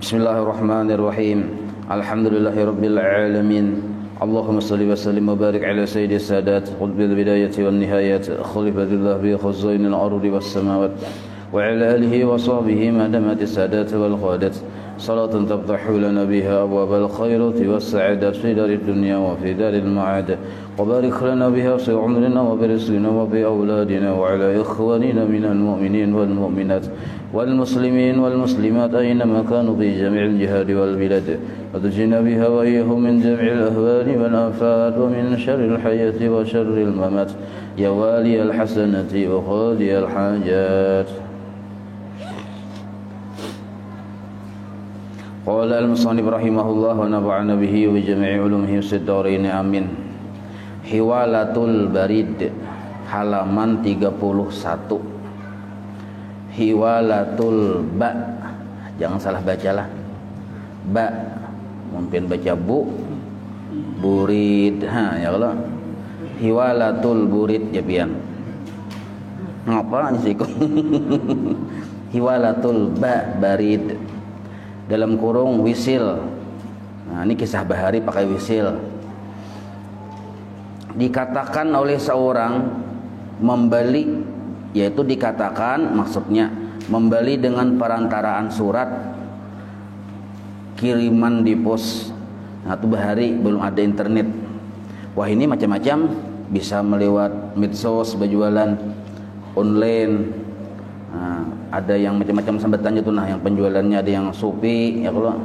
Bismillahirrahmanirrahim. Alhamdulillahirabbil alamin. Allahumma shalli wa sallim wa barik ala sayyidis sadat qutbil bidayati wan nihayat khalifatillah bi khuzainil ardi was samawat wa ala alihi wa sahbihi madamatis sadat wal qadat salatan taftahu lana biha abwabal khairati was sa'adat fi darid dunya wa fi daril ma'ad wa barik lana biha fi umrina wa bi rizqina wa bi auladina wa ala ikhwanina minal mu'minin wal mu'minat والمسلمين والمسلمات أينما كانوا في جميع الجهاد والبلاد وتجنا بها وإياهم من جميع الأهوال والآفات ومن شر الحياة وشر الممات يا والي الحسنة وقاضي الحاجات. قال المصنف رحمه الله ونفعنا به وبجميع علومه في الدارين آمين. Hiwalatul Barid halaman 31. Hiwalatul ba, jangan salah bacalah. Ba, mungkin baca bu, burid, ya kalau hiwalatul burid ya pian. Ngapa sih kok? Hiwalatul ba barid dalam kurung wisil. Nah, ini kisah bahari pakai wisil. Dikatakan oleh seorang membeli, yaitu dikatakan maksudnya membeli dengan perantaraan surat kiriman di pos. Nah, itu bahari belum ada internet. Wah, ini macam-macam, bisa melewat medsos, berjualan online. Nah, ada yang macam-macam sambatannya tuh, nah yang penjualannya ada yang supi, ya kalau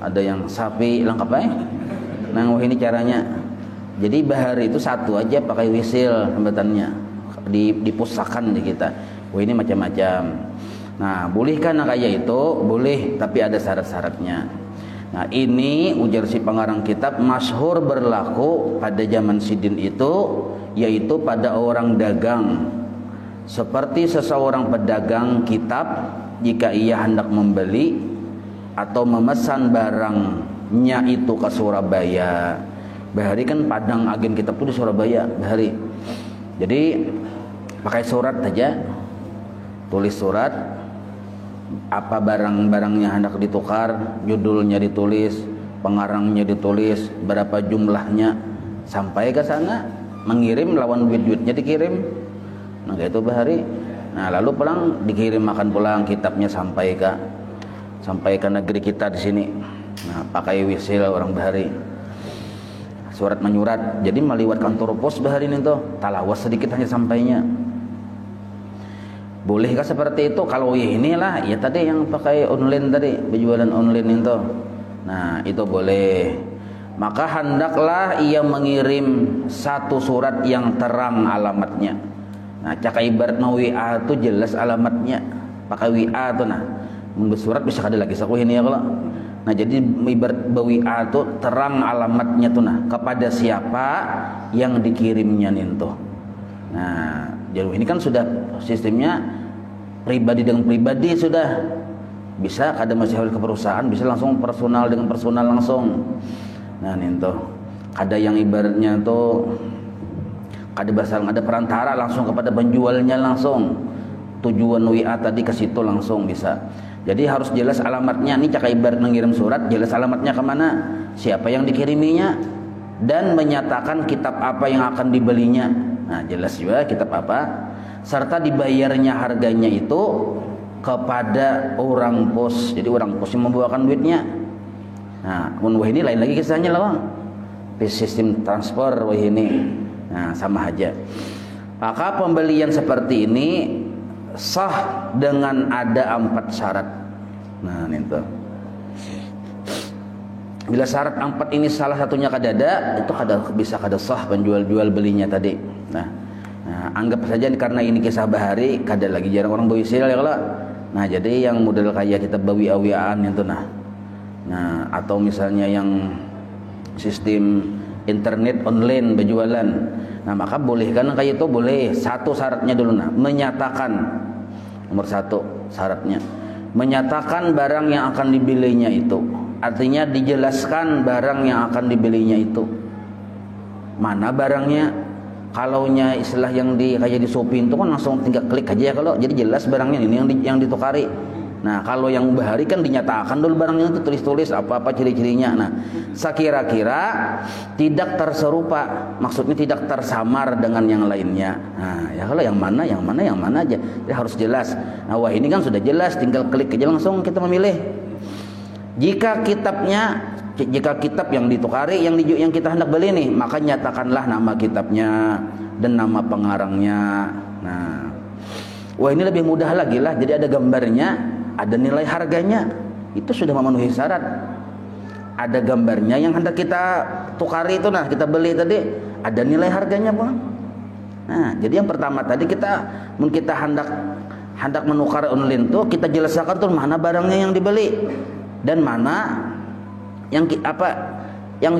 ada yang sapi, lengkap ya. Nah, wah ini caranya. Jadi bahari itu satu aja pakai wisil sambatannya. Dipusakan di kita. Wah, ini macam-macam. Nah, bolehkah kayak itu? Boleh, tapi ada syarat-syaratnya. Nah, ini ujar si pengarang kitab masyhur berlaku pada zaman sidin itu, yaitu pada orang dagang. Seperti seseorang pedagang kitab, jika ia hendak membeli atau memesan barangnya itu ke Surabaya. Bahari kan Padang, agen kitab itu di Surabaya, bahari. Jadi pakai surat saja, tulis surat apa barang-barangnya hendak ditukar, judulnya ditulis, pengarangnya ditulis, berapa jumlahnya, sampai ke sana, mengirim lawan duit-duitnya dikirim. Nah, kayak itu bahari. Nah, lalu pulang dikirim makan pulang kitabnya sampai ke negeri kita di sini. Nah, pakai wisil orang bahari. Surat menyurat, jadi meliwat kantor pos bahari ini tuh, talawas sedikit hanya sampainya. Bolehkah seperti itu? Kalau inilah, ya tadi yang pakai online tadi, penjualan online itu. Nah, itu boleh. Maka hendaklah ia mengirim satu surat yang terang alamatnya. Nah, cak ibarat WA itu jelas alamatnya. Pakai WA tuh, nah, surat bisa kada lagi saku ini ya kalau. Nah, jadi ibarat WA itu terang alamatnya tuh, nah, kepada siapa yang dikirimnya nih tuh. Nah, jadi ini kan sudah sistemnya pribadi dengan pribadi sudah. Bisa kada masih harus ke perusahaan, bisa langsung personal dengan personal langsung. Nah, nih tuh. Ada yang ibaratnya tuh kada basal, ada perantara langsung kepada penjualnya langsung. Tujuan WA tadi ke situ langsung bisa. Jadi harus jelas alamatnya. Nih cak ibarat mengirim surat, jelas alamatnya kemana, siapa yang dikiriminya, dan menyatakan kitab apa yang akan dibelinya. Nah, jelas juga kitab apa, serta dibayarnya harganya itu kepada orang pos. Jadi orang pos yang membawakan duitnya. Nah, wah ini lain lagi kisahnya lah, sistem transfer wah ini. Nah, sama aja. Maka pembelian seperti ini sah dengan ada 4 syarat. Nah, itu. Bila syarat 4 ini salah satunya kada ada, itu bisa kada sah penjual-jual belinya tadi. Nah, anggap saja karena ini kisah bahari, kada lagi jarang orang bawi sale ya kalau. Nah, jadi yang model kayak kita bawi awiaan itu nah, atau misalnya yang sistem internet online berjualan. Nah, maka boleh kan kayak itu boleh. Satu syaratnya dulu, nah, menyatakan, nomor 1 syaratnya menyatakan barang yang akan dibelinya itu. Artinya dijelaskan barang yang akan dibelinya itu. Mana barangnya? Kalaunya istilah yang kayak di Shopee itu kan langsung tinggal klik aja ya kalau. Jadi jelas barangnya ini yang ditukari. Nah, kalau yang bahari kan dinyatakan dulu barangnya itu tulis-tulis apa-apa ciri-cirinya. Nah, sekira-kira tidak terserupa, maksudnya tidak tersamar dengan yang lainnya. Nah, ya kalau yang mana aja, ya harus jelas. Nah, wah ini kan sudah jelas, tinggal klik aja langsung kita memilih. Jika kitab yang ditukari, yang kita hendak beli nih, maka nyatakanlah nama kitabnya dan nama pengarangnya. Nah, wah ini lebih mudah lagi lah. Jadi ada gambarnya, ada nilai harganya, itu sudah memenuhi syarat. Ada gambarnya yang hendak kita tukari itu, nah kita beli tadi, ada nilai harganya pun. Nah, jadi yang pertama tadi kita hendak menukar online tuh kita jelaskan tuh mana barangnya yang dibeli dan mana yang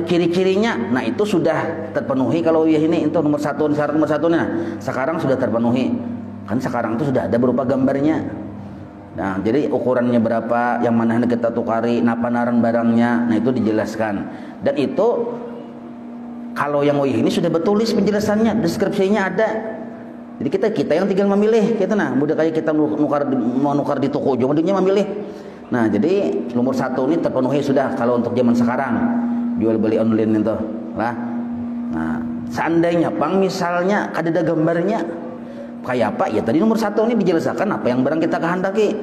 ciri-cirinya. Nah itu sudah terpenuhi. Kalau ya ini itu syarat nomor satu. Nah sekarang sudah terpenuhi kan, sekarang itu sudah ada berupa gambarnya. Nah jadi ukurannya berapa, yang mana hendak kita tukari, napanaran barangnya, nah itu dijelaskan. Dan itu kalau yang ini sudah bertulis penjelasannya, deskripsinya ada. Jadi kita yang tinggal memilih gitu. Nah mudah kayak kita mau nukar di toko ujung-ujungnya memilih. Nah jadi nomor satu ini terpenuhi sudah kalau untuk zaman sekarang jual beli online itu lah. Nah seandainya misalnya ada gambarnya kayak apa ya, tadi nomor satu ini dijelaskan apa yang barang kita kehendaki.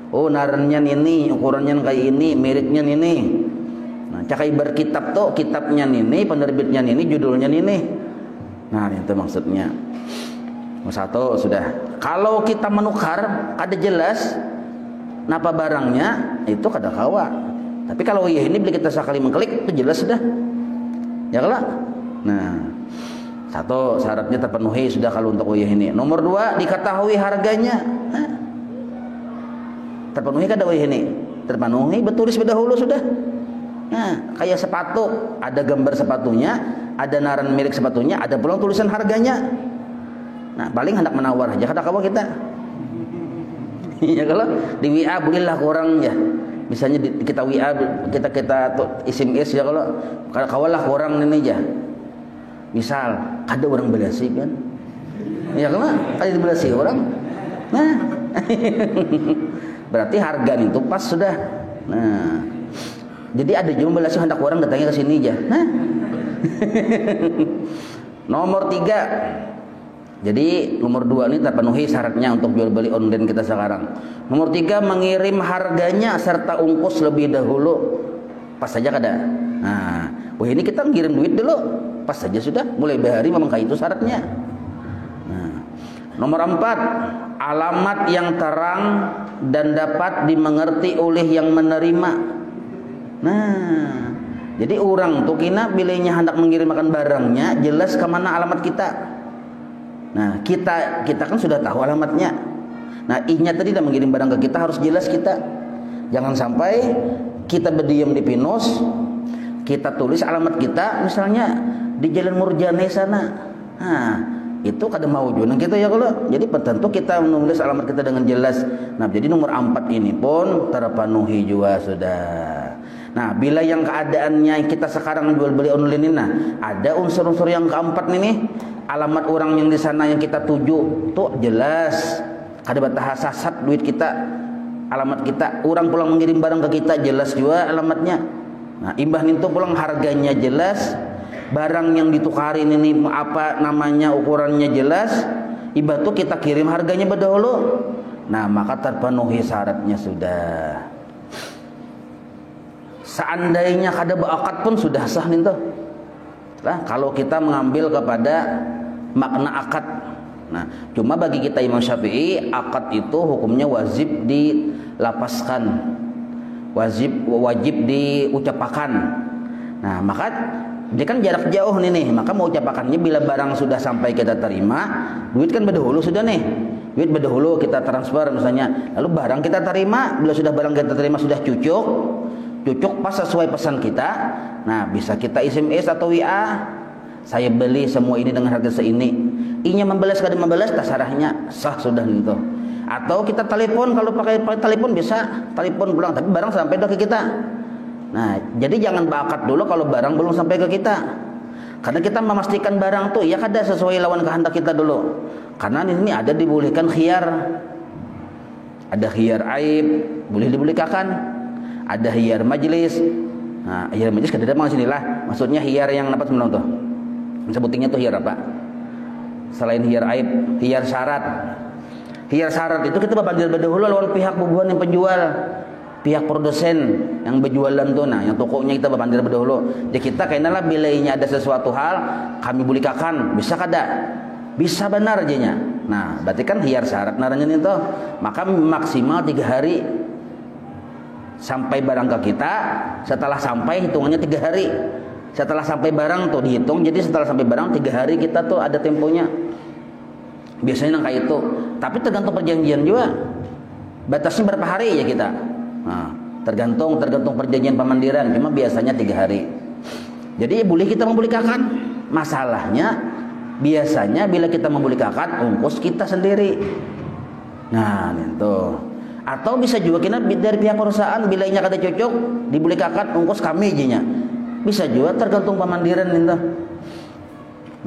Oh narannya ini, ukurannya kayak ini, mereknya ini. Nah cakai berkitab tuh, kitabnya ini, penerbitnya ini, judulnya ini. Nah itu maksudnya. Nomor satu sudah. Kalau kita menukar ada jelas napa barangnya, itu kada kawa. Tapi kalau ya ini beli kita sekali mengklik itu jelas sudah. Ya kalau. Nah, satu syaratnya terpenuhi sudah kalau untuk uyah ini. Nomor dua diketahui harganya. Nah, terpenuhi kada uyah ini? Terpenuhi, bertulis dahulu sudah. Nah, kayak sepatu, ada gambar sepatunya, ada naran milik sepatunya, ada pula tulisan harganya. Nah, paling hendak menawar aja kada kawa kita. Ya kalau di WA belilah kurang ya. Misalnya kita WA kita SMS ya kalau kawalah kurang ini aja. Misal ada orang belasi kan. Ya kalau ada belasi orang. Nah. Berarti harga itu pas sudah. Nah. Jadi ada juga belasi hendak orang datangnya ke sini aja. Nah. Nomor 3. Jadi nomor 2 ini terpenuhi syaratnya untuk jual beli online kita sekarang. Nomor 3 mengirim harganya serta ongkos lebih dahulu. Pas saja kada. Nah, wah ini kita ngirim duit dulu. Pas saja sudah. Mulai bahari memang kayak itu syaratnya. Nah, nomor 4 alamat yang terang dan dapat dimengerti oleh yang menerima. Nah, jadi orang tuh kina bilanya hendak mengirimkan barangnya jelas ke mana alamat kita. Nah kita kan sudah tahu alamatnya. Nah ihnya tadi dah mengirim barang ke kita harus jelas kita. Jangan sampai kita berdiam di pinus, kita tulis alamat kita misalnya di Jalan Murjani sana. Nah itu kada mau junang kita ya kalau. Jadi tentu kita menulis alamat kita dengan jelas. Nah jadi nomor 4 ini pun terpenuhi juga sudah. Nah bila yang keadaannya kita sekarang jual beli online ini, nah ada unsur-unsur yang keempat nih, alamat orang yang di sana yang kita tuju tuh jelas, kada bahasa sasat duit kita, alamat kita, orang pulang mengirim barang ke kita jelas juga alamatnya. Nah imbah itu pulang harganya jelas, barang yang ditukarin ini apa namanya, ukurannya jelas, imbah tuh kita kirim harganya berdahulu. Nah maka terpenuhi syaratnya sudah. Seandainya kada berakad pun sudah sah nih tuh. Nah, kalau kita mengambil kepada makna akad. Nah, cuma bagi kita Imam Syafi'i akad itu hukumnya wajib dilapaskan. Wajib diucapkan. Nah, maka dia kan jarak jauh nih, maka mau ucapakannya bila barang sudah sampai kita terima, duit kan berdahulu sudah nih. Duit berdahulu kita transfer misalnya. Lalu barang kita terima, bila sudah barang kita terima sudah cucuk pas sesuai pesan kita. Nah bisa kita SMS atau WA, saya beli semua ini dengan harga seini. Inya membalas kada membalas tasarahnya sah sudah gitu. Atau kita telepon, kalau pakai telepon bisa telepon pulang, tapi barang sampai dah ke kita. Nah jadi jangan berakad dulu kalau barang belum sampai ke kita, karena kita memastikan barang tuh ya kada sesuai lawan kehendak kita dulu. Karena ini ada dibolehkan khiyar. Ada khiyar aib, boleh dibulikakan. Ada khiyar majlis. Nah, khiyar majlis kada ada mang sinilah. Maksudnya khiyar yang dapat menang tuh. Sebutingnya tuh khiyar apa? Selain khiyar aib, khiyar syarat. Khiyar syarat itu kita bapandir berdahulu lawan pihak bubuhan yang penjual, pihak produsen yang berjualan tuh, nah yang tokonya kita bapandir berdahulu. Jadi kita kainalah bilainya ada sesuatu hal kami bulikakan, bisa kada? Bisa benar jadinya. Nah, berarti kan khiyar syarat naranya itu, maka maksimal 3 hari sampai barang ke kita. Setelah sampai hitungannya 3 hari. Setelah sampai barang tuh dihitung, jadi setelah sampai barang 3 hari kita tuh ada temponya. Biasanya kayak itu. Tapi tergantung perjanjian juga. Batasnya berapa hari ya kita? Nah, tergantung perjanjian pemandiran. Cuma biasanya 3 hari. Jadi boleh kita membulikakan. Masalahnya biasanya bila kita membulikakan ongkos kita sendiri. Nah, itu. Atau bisa juga kita dari pihak perusahaan bilainya kada cocok dibulikakan ongkos kami aja. Bisa juga tergantung pemandiran itu.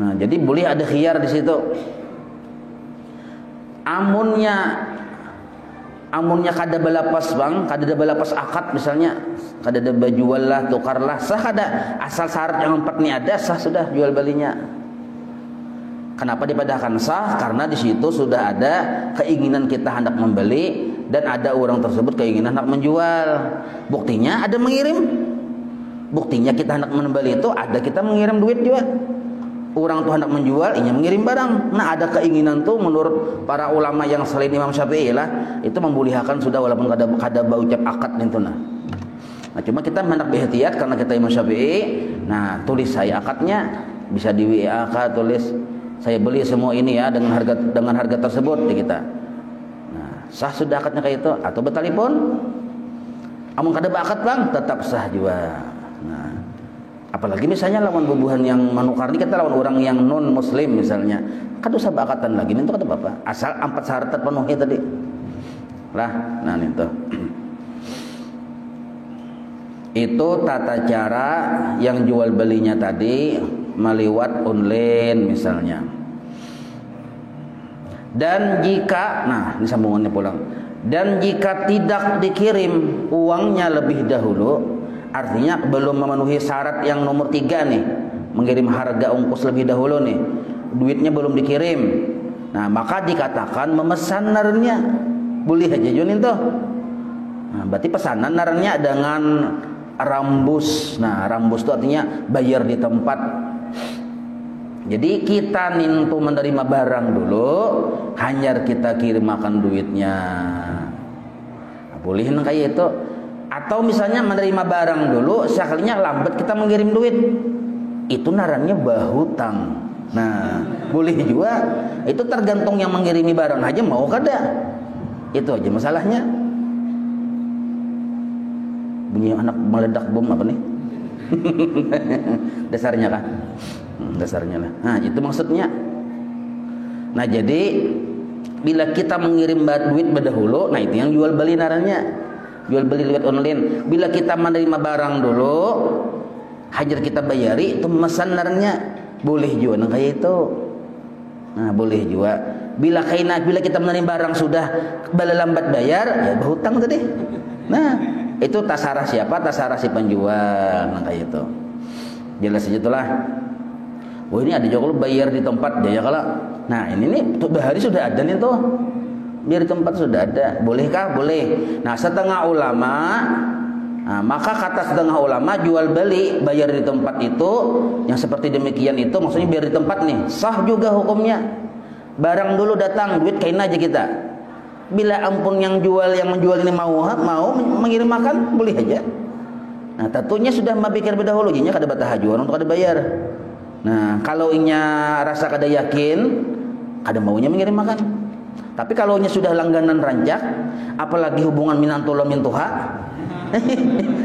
Nah, jadi boleh ada khiyar di situ. Amunnya kada balapas bang, kada ada balapas akad misalnya, kada ada bajual lah, tukar lah, sah kada. Asal syarat yang 4 ini ada, sah sudah jual belinya. Kenapa dipadahkan sah? Karena di situ sudah ada keinginan kita hendak membeli dan ada orang tersebut keinginan hendak menjual. Buktinya ada mengirim. Buktinya kita hendak membeli itu ada kita mengirim duit juga. Orang tuh hendak menjual, inya mengirim barang. Nah, ada keinginan tuh menurut para ulama yang selain Imam Syafi'i lah, itu membolehkan sudah walaupun kada ucap akad itu nah. Nah, cuma kita hendak berihtiyat karena kita Imam Syafi'i. Nah, tulis saya akadnya, bisa di WA tulis saya beli semua ini ya dengan harga tersebut di kita. Nah, sah sudah akadnya kayak itu atau betalipun. Amun kada akad bang, tetap sah juga. Nah, apalagi misalnya lawan bubuhan yang manukar ini kita lawan orang yang non muslim misalnya, kada usah bakatan lagi itu kada apa-apa asal 4 syarat terpenuhi tadi lah. Nah itu tata cara yang jual belinya tadi meliwat online misalnya. Dan jika, nah ini sambungannya pulang, dan jika tidak dikirim uangnya lebih dahulu, artinya belum memenuhi syarat yang nomor 3 nih, mengirim harga ongkos lebih dahulu nih, duitnya belum dikirim. Nah, maka dikatakan memesan narnya. Boleh aja Junin tuh. Nah, berarti pesanan narnya dengan rambus. Nah, rambus itu artinya bayar di tempat. Jadi kita nintu menerima barang dulu, hanyar kita kirim makan duitnya. Nah, boleh kayak itu. Atau misalnya menerima barang dulu, sekalinya lambat kita mengirim duit, itu narannya bahutang. Nah, boleh juga. Itu tergantung yang mengirimi barang aja mau kada. Itu aja masalahnya. Bunyi anak meledak bom apa nih? Dasarnya kan? Dasarnya lah. Nah, itu maksudnya. Nah, jadi bila kita mengirim duit berdahulu, nah itu yang jual beli narannya. Jual beli lewat online. Bila kita menerima barang dulu, hajar kita bayari, itu memesan narnya. Boleh juga nah kayak itu. Nah, boleh juga. Bila kita menerima barang sudah bala lambat bayar, ya berhutang tadi. Nah, itu tasarah siapa? Tasarah si penjual. Nah, kayak itu. Jelas aja itulah. Oh, ini ada juga bayar di tempat dia ya kalau. Nah, ini nih hari sudah ada nih tuh. Biar di tempat sudah ada. Bolehkah? Boleh. Nah, setengah ulama, nah, maka kata setengah ulama jual beli bayar di tempat itu yang seperti demikian itu maksudnya biar di tempat nih, sah juga hukumnya. Barang dulu datang, duit kain aja kita. Bila ampun yang menjual ini mau mengirim makan, boleh aja. Nah, tentunya sudah mabikir berdahulu, jinya kada batah hajuan untuk kada bayar. Nah, kalau inya rasa kada yakin, kada maunya mengirim makan. Tapi kalau nya sudah langganan rancak, apalagi hubungan minanto lo mintuha,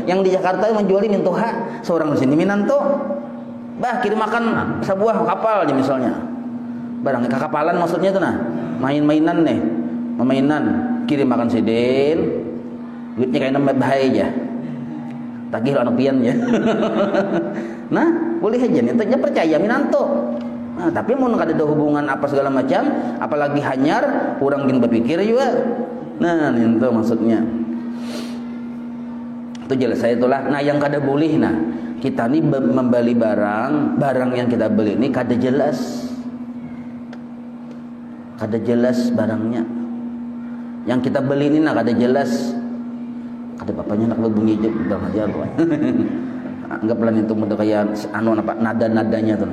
yang di Jakarta menjuali mintuha, seorang di sini minanto, bah kirim makan sebuah kapal aja misalnya, barang kekapalan maksudnya itu nah, main-mainan nih, memainan, kirim makan sidin, duitnya kayak nama bahaya aja, tagih lo anak pian ya, nah boleh aja nih, tentunya percaya minanto. Nah, tapi mau kada ada hubungan apa segala macam, apalagi hanyar, kurang bin berpikir juga. Nah, itu maksudnya. Itu jelas saya itulah. Nah, yang kada boleh nah, kita nih membeli barang yang kita beli ini kada jelas. Kada jelas barangnya. Yang kita beli ini nah kada jelas. Kada bapaknya nak berbunyi je udah aja tuh. Anggaplah itu mudah kayak apa nada-nadanya tuh.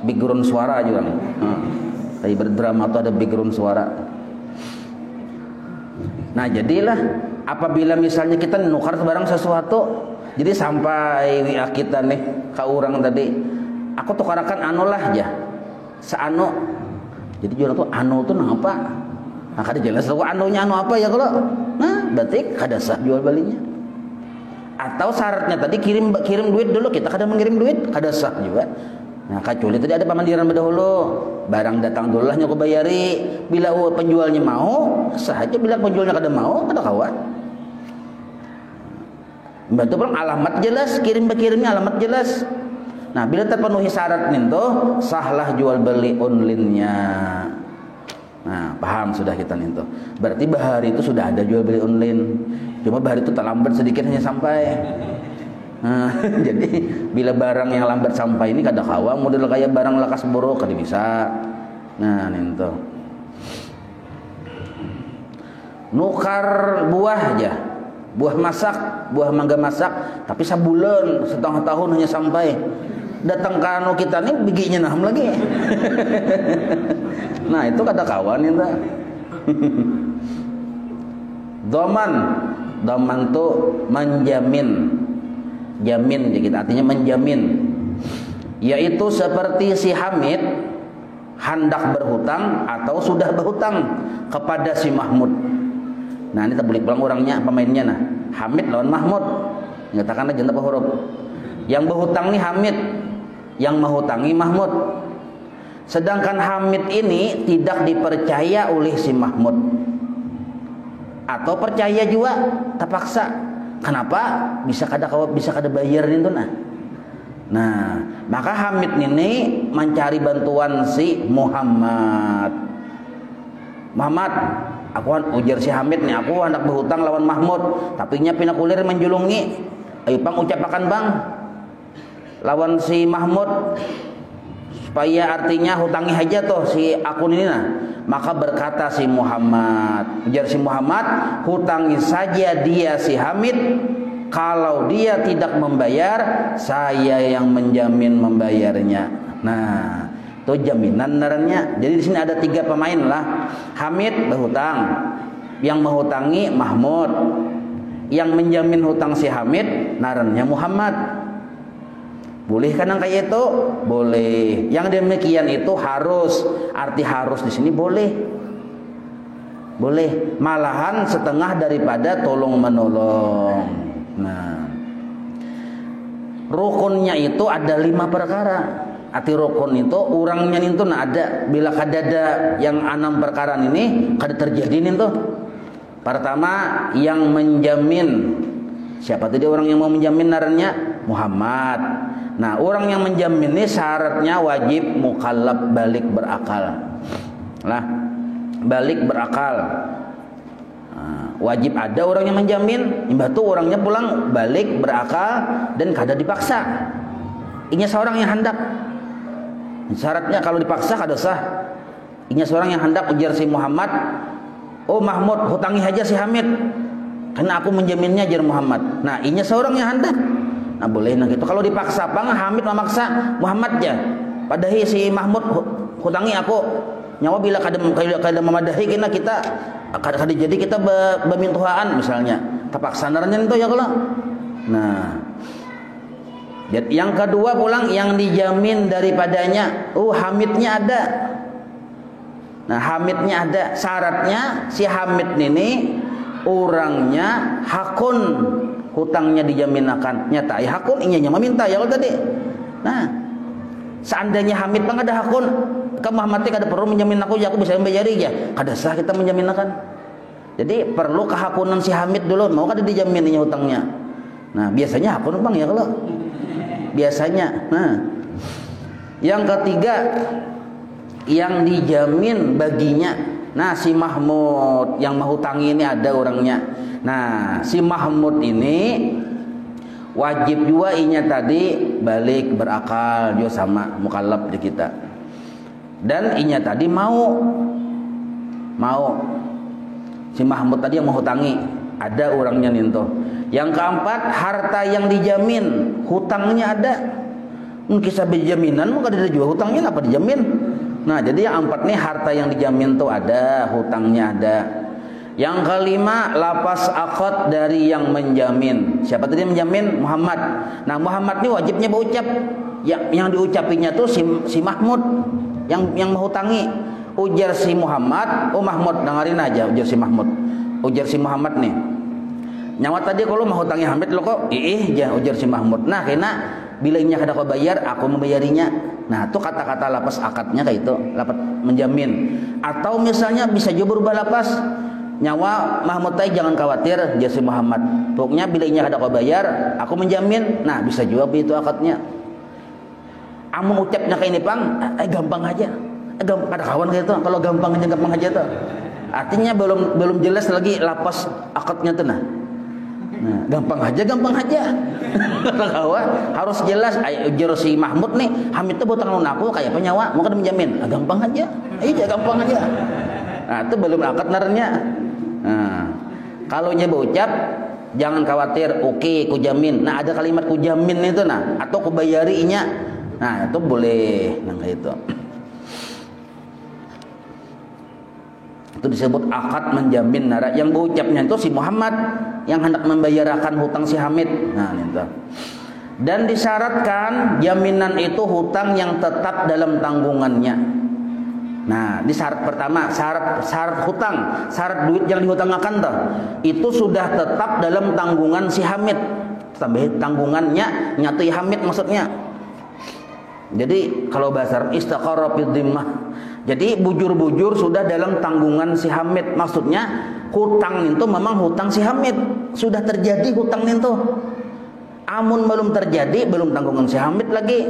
Background suara juga. Kayak berdrama tuh ada background suara. Nah, jadilah apabila misalnya kita nukar barang sesuatu, jadi sampai kita nih ke orang tadi, aku tukarakan anu lah aja. Seano. Jadi jual tuh anu tuh apa? Nah, kada jelas tuh anunya anu apa ya kalau. Nah, berarti kada sah jual belinya. Atau syaratnya tadi kirim duit dulu, kita kada mengirim duit, kada sah juga. Nah, kecuali tadi ada pemandiran dahulu, barang datang dulu lah nyoko bayari. Bila penjualnya mau, sah aja. Bila penjualnya kada mau, kada kawan. Bantu pulang alamat jelas, kirimnya alamat jelas. Nah, bila terpenuhi syarat itu, sahlah jual beli online-nya. Nah, paham sudah kita nih tuh. Berarti bahari itu sudah ada jual beli online. Cuma bahari itu terlambat sedikit hanya sampai. Nah, jadi bila barang yang lambat sampai ini kada kawa model kayak barang lakas buruk kada bisa. Nah, nih tuh. Nukar buah aja. Buah masak, buah mangga masak, tapi sebulan, setengah tahun hanya sampai. Datang ke anu kita nih bijinya naham lagi. Nah, itu kata kawan itu. Doman tuh menjamin. Jamin kita artinya menjamin. Yaitu seperti si Hamid hendak berhutang atau sudah berhutang kepada si Mahmud. Nah, ini kita boleh pulang orangnya, pemainnya nah. Hamid lawan Mahmud. Nyatakan aja apa huruf. Yang berhutang nih Hamid, yang menghutangi Mahmud. Sedangkan Hamid ini tidak dipercaya oleh si Mahmud. Atau percaya juga, terpaksa. Kenapa? Bisa kada bayar itu nah. Nah, maka Hamid ini mencari bantuan si Muhammad. Muhammad, aku ujar si Hamid nih, aku hendak berhutang lawan Mahmud, tapi nya pinakulir menjulungi. Ayo bang ucapakan bang lawan si Mahmud supaya artinya hutangi aja tuh si akun ini nah. Maka berkata si Muhammad, ujar si Muhammad, hutangi saja dia si Hamid. Kalau dia tidak membayar, saya yang menjamin membayarnya. Nah, itu jaminan narannya. Jadi di sini ada 3 pemain lah. Hamid berhutang, yang menghutangi Mahmud, yang menjamin hutang si Hamid narannya Muhammad. Boleh kan yang kayak itu? Boleh. Yang demikian itu harus. Arti harus di sini boleh. Boleh. Malahan setengah daripada tolong menolong. Nah, rukunnya itu ada 5 perkara. Arti rukun itu orangnya itu nah ada. Bila kadada yang 6 perkara ini kada terjadi nih tuh. Pertama yang menjamin. Siapa tadi orang yang mau menjamin narannya? Muhammad. Nah, orang yang menjamin ini syaratnya wajib mukallaf, balik berakal. Lah, balik berakal. Nah, wajib ada orang yang menjamin, imbah tu orangnya pulang balik berakal dan kada dipaksa. Inya seorang yang hendak. Syaratnya kalau dipaksa kada sah. Inya seorang yang hendak ujar si Muhammad, "Oh Mahmud, hutangi aja si Hamid. Karena aku menjaminnya jar Muhammad." Nah, inya seorang yang hendak. Nah, boleh nah gitu. Kalau dipaksa apa Hamid memaksa Muhammad aja. Padahal si Mahmud hutangi aku. Nyawa bila kada memadahi kena kita kada jadi kita bermintuhaan misalnya. Terpaksa narannya itu ya kalau. Nah, yang kedua pulang yang dijamin daripadanya. Oh, Hamidnya ada. Nah, Hamidnya ada. Syaratnya si Hamid ini orangnya hakun, hutangnya dijaminakan. Nyata ya hakun, inya meminta ya kalau tadi. Nah, seandainya Hamid bang ada hakun, ke Muhammad kada perlu menjamin aku, ya aku bisa membayari ya. Kada sah kita menjaminakan. Jadi perlu kehakunan si Hamid dulu, mau kada dijamin inya hutangnya. Nah, biasanya hakun bang ya kalau. Biasanya. Nah, yang ketiga yang dijamin baginya. Nah, si Mahmud yang menghutangi ini ada orangnya. Nah, si Mahmud ini wajib juga inya tadi balik berakal juga sama mukallaf di kita. Dan inya tadi mau si Mahmud tadi yang menghutangi, ada orangnya ninto. Yang keempat, harta yang dijamin, hutangnya ada. Mungkin sabit jaminan maka ada juga hutangnya apa dijamin. Nah, jadi yang empat nih harta yang dijamin tuh ada, hutangnya ada. Yang kelima, lapas akad dari yang menjamin. Siapa tadi yang menjamin? Muhammad. Nah, Muhammad ini wajibnya berucap. Yang diucapinya tuh si Mahmud yang menghutangi. Ujar si Muhammad, oh Mahmud dengerin aja ujar si Mahmud. Ujar si Muhammad nih. Nyawa tadi kalau menghutangi Hamid lo kok ya ujar si Mahmud. Nah, kena bilangnya kada kau bayar, aku membayarinya. Nah, itu kata-kata lapas akadnya kayak itu, lapas menjamin. Atau misalnya bisa juga berubah lapas. Nyawa Mahmud tadi jangan khawatir, jasa Muhammad. Pokoknya bilangnya kada kau bayar, aku menjamin. Nah, bisa juga begitu akadnya. Amun ucapnya kayak ini pang, gampang aja. Gampang kada kawan kayak itu. Kalau gampang aja tuh. Artinya belum jelas lagi lapas akadnya tuh nah. Nah, gampang aja. Harus jelas. Ujar si Mahmud nih, Hamid tuh butang lawan aku kayak apa nyawa, mau kan menjamin. Gampang aja. Gampang aja. Nah, itu belum akad narnya. Nah, kalau nya berucap jangan khawatir, oke, ku jamin. Nah, ada kalimat ku jamin itu nah, atau ku bayarinya. Nah, itu boleh nah kayak itu. Itu disebut akad menjamin nara. Yang berucapnya itu si Muhammad yang hendak membayarkan hutang si Hamid. Nah, itu. Dan disyaratkan jaminan itu hutang yang tetap dalam tanggungannya. Nah, di syarat pertama, syarat hutang, syarat duit yang dihutangkan tuh, itu sudah tetap dalam tanggungan si Hamid. Tambah tanggungannya nyatui Hamid maksudnya. Jadi kalau bahasa istaqarra fid dhimmah. Jadi bujur-bujur sudah dalam tanggungan si Hamid. Maksudnya hutang itu memang hutang si Hamid. Sudah terjadi hutang itu. Amun belum terjadi, belum tanggungan si Hamid lagi.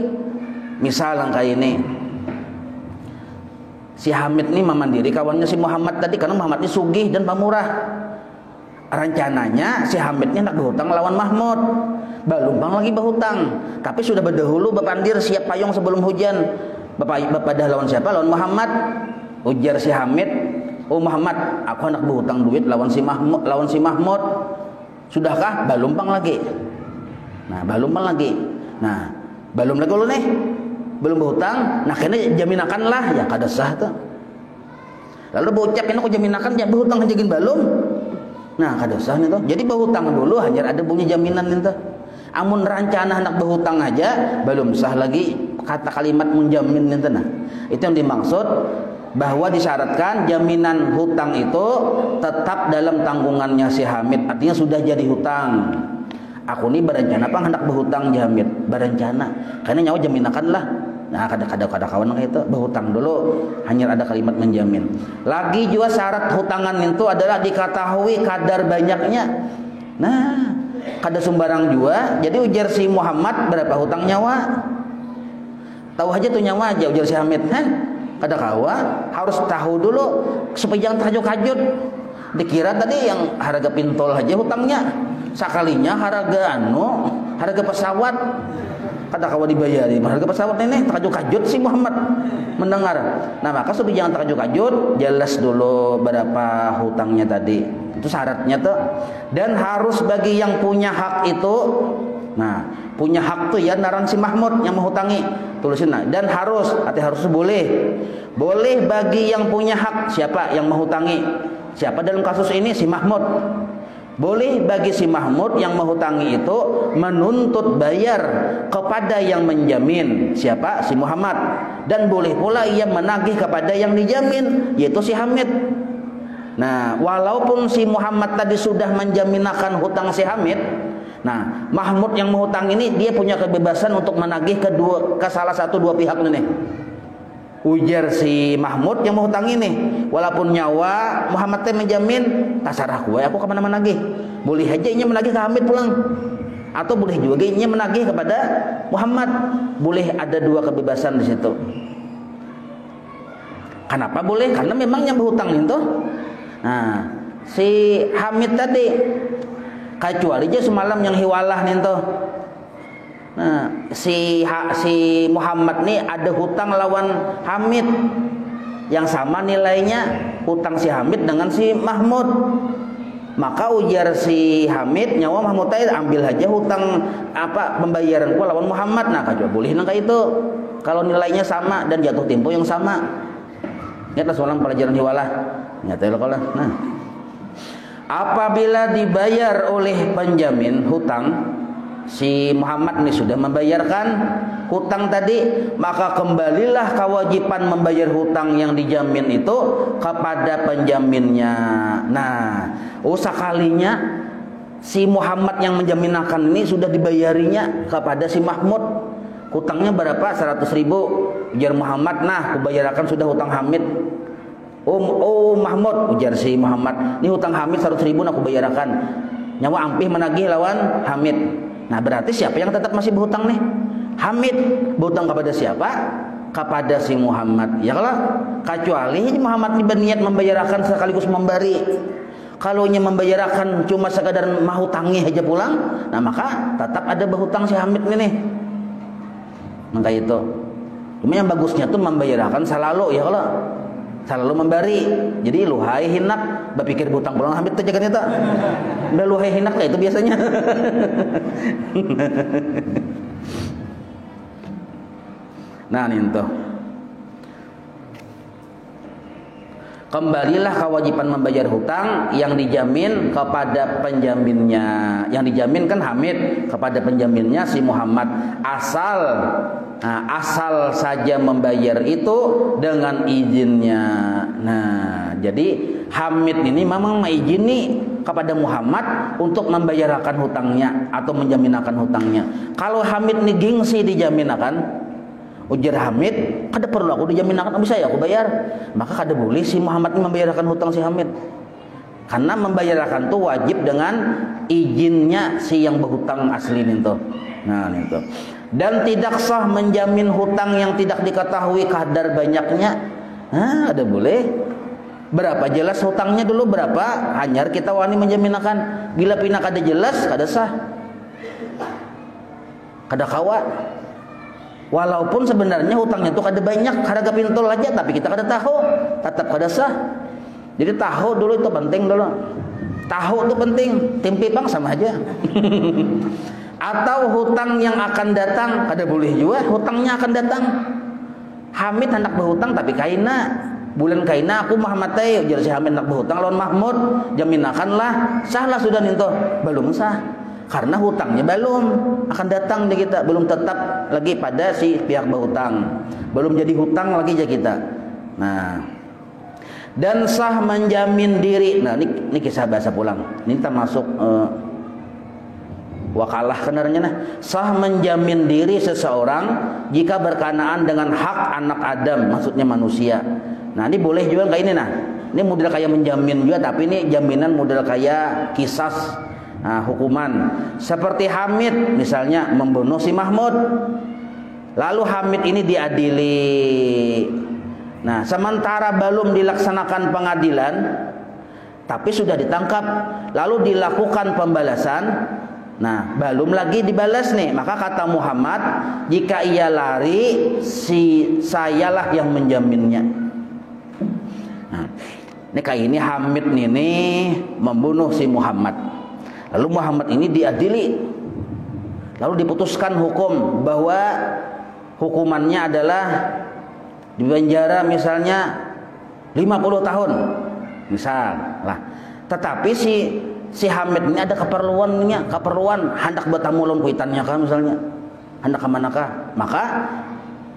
Misal kayak ini. Si Hamid ini memandiri kawannya si Muhammad tadi. Karena Muhammad ini sugih dan pamurah. Rencananya si Hamid ini hendak berhutang lawan Mahmud. Balumpang lagi berhutang. Tapi sudah berdahulu bapandir siap payung sebelum hujan. Bapak dah lawan siapa? Lawan Muhammad. Ujar si Hamid, oh Muhammad, aku hendak berhutang duit lawan si Mahmud. Sudahkah? Balumpang lagi. Nah, balumpang lagi. Nah, balum lagi lu nih. Belum berhutang. Nah, kena jaminakan lah ya kada sah tuh. Lalu berucap ini aku jaminakan ya berhutang hajagin balum. Nah, kada sah nih tuh. Jadi berhutang dulu hanya ada punya jaminan nih tuh. Amun rencana hendak berhutang aja belum sah lagi kata kalimat menjamin itu nah. Itu yang dimaksud bahwa disyaratkan jaminan hutang itu tetap dalam tanggungannya si Hamid. Artinya sudah jadi hutang. Aku ini berencana apa hendak berhutang si Hamid, berencana. Karena nyawa jaminakan lah. Nah, kada kawan kayak itu berhutang dulu hanya ada kalimat menjamin. Lagi juga syarat hutangan itu adalah diketahui kadar banyaknya. Nah, kada sembarang juga. Jadi ujar si Muhammad berapa hutang nyawa? Tahu aja tuh nyawa aja ujar si Hamid. Kada kawa, harus tahu dulu supaya jangan terkajut-kajut. Dikira tadi yang harga pintol aja hutangnya. Sakalinya harga pesawat. Kada kawa dibayari. Harga pesawat ini terkajut-kajut si Muhammad mendengar. Nah, maka supaya jangan terkajut-kajut, jelas dulu berapa hutangnya tadi. Itu syaratnya tuh. Dan harus bagi yang punya hak itu. Nah, punya hak tuh ya naran si Mahmud yang menghutangi. Tulisin nah. Dan harus boleh bagi yang punya hak. Siapa yang menghutangi? Siapa dalam kasus ini? Si Mahmud. Boleh bagi si Mahmud yang menghutangi itu menuntut bayar kepada yang menjamin. Siapa? Si Muhammad. Dan boleh pula ia menagih kepada yang dijamin, yaitu si Hamid. Nah, walaupun si Muhammad tadi sudah menjaminakan hutang si Hamid, nah, Mahmud yang menghutang ini dia punya kebebasan untuk menagih ke salah satu dua pihak nih. Ujar si Mahmud yang menghutang ini, walaupun nyawa Muhammad teh menjamin, tasarah aku kemana-mana nagih. Boleh aja inya menagih ke Hamid pulang, atau boleh juga inya menagih kepada Muhammad. Boleh ada dua kebebasan di situ. Kenapa boleh? Karena memangnya berhutang itu. Nah, si Hamid tadi kecuali aja semalam yang hiwalah nih tuh. Nah, si Muhammad nih ada hutang lawan Hamid yang sama nilainya hutang si Hamid dengan si Mahmud. Maka ujar si Hamid, nyawa Mahmud tadi ambil aja hutang pembayaranku lawan Muhammad. Nah, kecuali boleh nangka itu kalau nilainya sama dan jatuh tempo yang sama. Ingatlah semalam pelajaran hiwalah. Ingatlah kalau. Nah, apabila dibayar oleh penjamin hutang, si Muhammad ini sudah membayarkan hutang tadi, maka kembalilah kewajiban membayar hutang yang dijamin itu kepada penjaminnya. Nah, sekalinya si Muhammad yang menjaminakan ini sudah dibayarinya kepada si Mahmud. Hutangnya berapa? 100.000. Ujar Muhammad, nah kubayarkan sudah hutang Hamid. Oh Mahmud, ujar si Muhammad, ini hutang Hamid 100.000 nah kubayarkan. Nyawa ampih menagih lawan Hamid. Nah, berarti siapa yang tetap masih berhutang nih? Hamid. Berhutang kepada siapa? Kepada si Muhammad. Ya kalau kecuali Muhammad ini berniat membayarkan sekaligus memberi. Kalau nya membayarkan cuma sekadar mau tangi aja pulang, nah maka tetap ada berhutang si Hamid ini. Maka itu. Cuma yang bagusnya tuh membayarkan selalu ya kalau selalu memberi. Jadi luhai hinak berpikir berhutang pulang Hamid aja kan itu. Udah luhai hinak kayak itu biasanya. Nah, itu. Kembalilah kewajiban membayar hutang yang dijamin kepada penjaminnya. Yang dijamin kan Hamid, kepada penjaminnya si Muhammad. Asal saja membayar itu dengan izinnya. Nah, jadi Hamid ini memang mengizini kepada Muhammad untuk membayarkan hutangnya atau menjaminakan hutangnya. Kalau Hamid ini gengsi dijaminakan, ujar Hamid, kada perlu aku dijaminakan, bisa ya aku bayar. Maka kada boleh si Muhammad ini membayarkan hutang si Hamid. Karena membayarkan itu wajib dengan izinnya si yang berhutang asli itu. Nah, itu. Dan tidak sah menjamin hutang yang tidak diketahui kadar banyaknya. Nah, ada boleh. Berapa jelas hutangnya dulu berapa, hanyar kita wani menjaminakan. Bila pina kada jelas, kada sah. Kada kawa. Walaupun sebenarnya hutangnya itu kada banyak, harga pintol aja, tapi kita kada tahu, tetap kada sah. Jadi tahu dulu itu penting dulu. Tahu itu penting, tempe bang sama aja. Atau hutang yang akan datang, kada boleh juga hutangnya akan datang. Hamid hendak berhutang tapi kaina, bulan kaina aku Muhammad teh, ujar si Hamid hendak berhutang lawan Mahmud, jaminakanlah, sahlah sudah ninto, belum sah. Karena hutangnya belum akan datang di kita, belum tetap lagi pada si pihak berhutang, belum jadi hutang lagi aja kita. Nah, dan sah menjamin diri. Nah, ini kisah bahasa pulang. Ini termasuk wakalah kenarnya. Nah, sah menjamin diri seseorang jika berkenaan dengan hak anak Adam, maksudnya manusia. Nah, ini boleh juga kayak ini. Nah, ini model kayak menjamin juga, tapi ini jaminan model kayak kisas. Nah, hukuman seperti Hamid misalnya membunuh si Mahmud, lalu Hamid ini diadili. Nah, sementara belum dilaksanakan pengadilan tapi sudah ditangkap, lalu dilakukan pembalasan. Nah, belum lagi dibalas nih, maka kata Muhammad, jika ia lari, sayalah yang menjaminnya. Nah, ini kayak ini Hamid ini membunuh si Muhammad. Lalu Muhammad ini diadili, lalu diputuskan hukum bahwa hukumannya adalah di penjara misalnya 50 tahun misal lah. Tetapi si Hamid ini ada keperluan hendak bertamu lawan kuitannya kan misalnya, hendak ke manakah, maka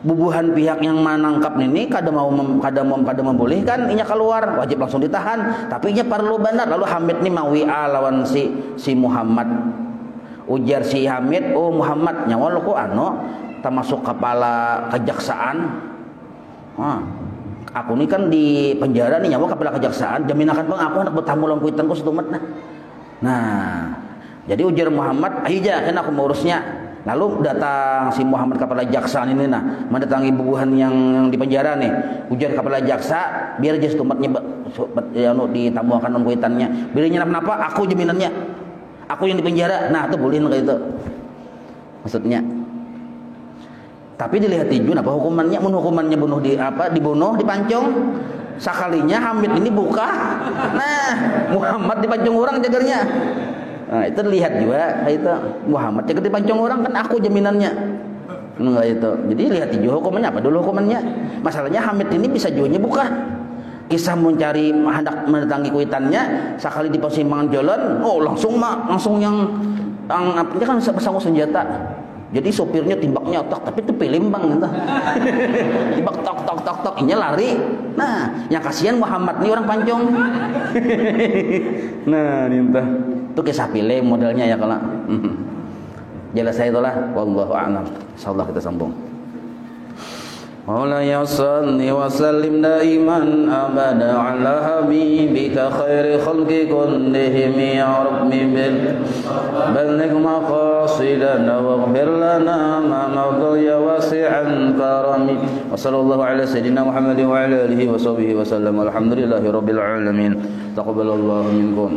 bubuhan pihak yang menangkap ini kada membolehkan inya keluar, wajib langsung ditahan, tapi inya perlu benar. Lalu Hamid ini mau WA lawan si Muhammad. Ujar si Hamid, oh Muhammad, nyawa lo kok termasuk kepala kejaksaan. Aku ini kan di penjara nih, nyawa kepala kejaksaan, jaminakan bang aku hendak bertamu lawan kuitanku setumat. Nah, jadi ujar Muhammad, ayo aja kan aku mengurusnya. Lalu datang si Muhammad kepala jaksa ini mendatangi bubuhan yang di penjara nih. Ujar kepala jaksa, biar aja setumpatnya ditamuakan non kuitannya. Biar kenapa? Aku jaminannya. Aku yang di penjara. Nah, itu boleh kayak itu. Maksudnya. Tapi dilihat juga apa hukumannya? Hukumannya dibunuh, dipancung. Sekalinya Hamid ini buka. Nah, Muhammad dipancung orang jagarnya. Nah, itu lihat juga kayak itu Muhammad jaga dipancung orang kan aku jaminannya. Enggak itu. Jadi lihat juga hukumannya apa dulu hukumannya. Masalahnya Hamid ini bisa juga buka. Kisah mencari hendak mendatangi kuitannya, sekali di persimpangan jalan, langsung yang dia kan bersangkut senjata. Jadi sopirnya timbaknya tapi itu film bang gitu. Timbak tok ini lari. Nah, yang kasihan Muhammad nih orang pancong. Nah, nintah. Itu kisah film modelnya ya kalau. Jelas saya itulah wallahu a'lam. Insyaallah kita sambung. Maula ya salli wa sallim daiman abada ala habibika khairi khalqi kullihim ya rabbi bil balligh maqasidana waghfir lana ma madha ya wasi'an karami wa sallallahu ala sayidina Muhammad wa ala alihi wa sahbihi wa sallam alhamdulillahi rabbil alamin taqabbalallahu minkum.